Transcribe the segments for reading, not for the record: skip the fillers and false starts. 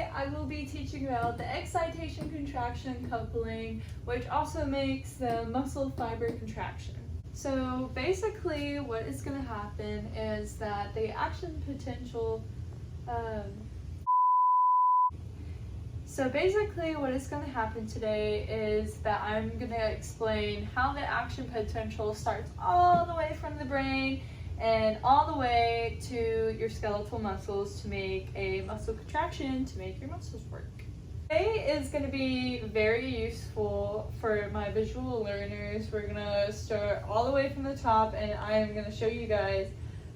Today I will be teaching about the excitation-contraction coupling, which also makes the muscle fiber contraction. So basically what is going to happen is that the action potential So basically what is going to happen today is that I'm going to explain how the action potential starts all the way from the brain and all the way to your skeletal muscles to make a muscle contraction to make your muscles work. Today is going to be very useful for my visual learners. We're going to start all the way from the top and I am going to show you guys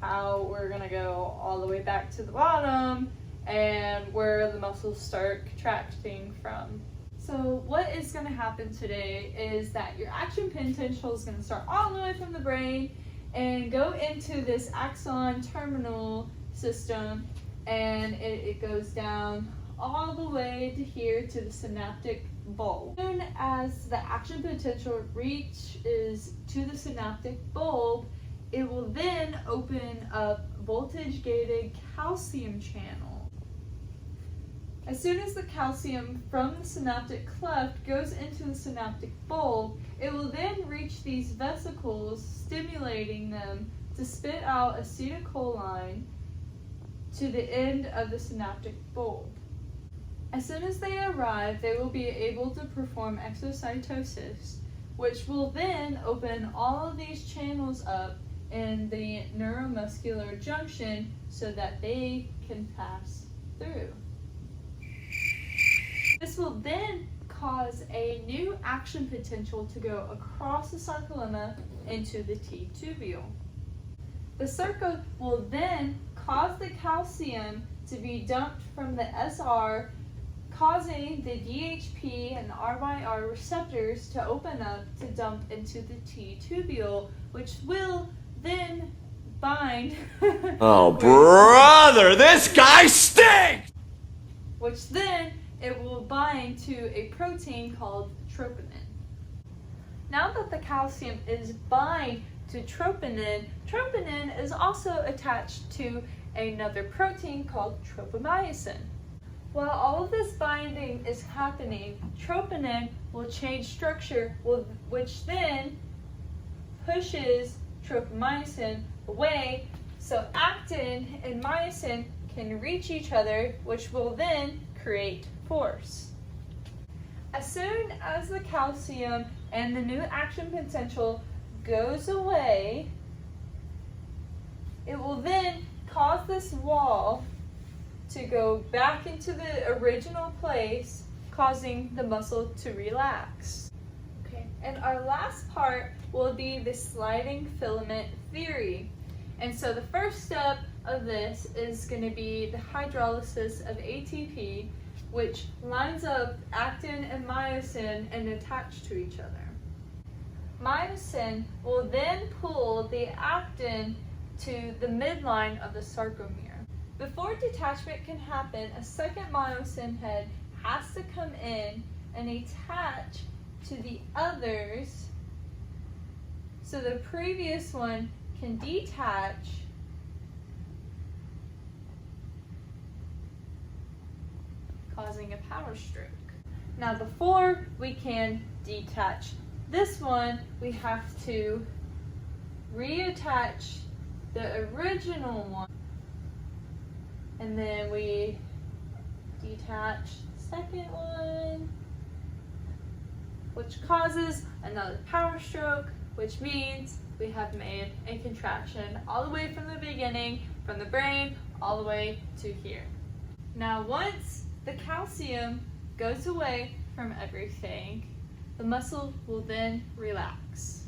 how we're going to go all the way back to the bottom and where the muscles start contracting from. So what is going to happen today is that your action potential is going to start all the way from the brain and go into this axon terminal system, and it goes down all the way to here to the synaptic bulb. As soon as the action potential reaches to the synaptic bulb, it will then open up voltage-gated calcium channel. As soon as the calcium from the synaptic cleft goes into the synaptic bulb, it will then reach these vesicles, stimulating them to spit out acetylcholine to the end of the synaptic bulb. As soon as they arrive, they will be able to perform exocytosis, which will then open all of these channels up in the neuromuscular junction so that they can pass through. This will then cause a new action potential to go across the sarcolemma into the T-tubule. The circle will then cause the calcium to be dumped from the SR, causing the DHP and the RYR receptors to open up to dump into the T-tubule, which will then bind. Oh, brother, this guy stinks! Which then it will bind to a protein called troponin. Now that the calcium is bind to troponin, troponin is also attached to another protein called tropomyosin. While all of this binding is happening, troponin will change structure, which then pushes tropomyosin away, so actin and myosin can reach each other, which will then create force. As soon as the calcium and the new action potential goes away, it will then cause this wall to go back into the original place, causing the muscle to relax. Okay, and our last part will be the sliding filament theory. And so the first step of this is going to be the hydrolysis of ATP, which lines up actin and myosin and attach to each other. Myosin will then pull the actin to the midline of the sarcomere. Before detachment can happen, a second myosin head has to come in and attach to the others so the previous one can detach causing a power stroke. Now before we can detach this one, we have to reattach the original one, and then we detach the second one, which causes another power stroke, which means we have made a contraction all the way from the beginning, from the brain, all the way to here. Now once the calcium goes away from everything, the muscle will then relax.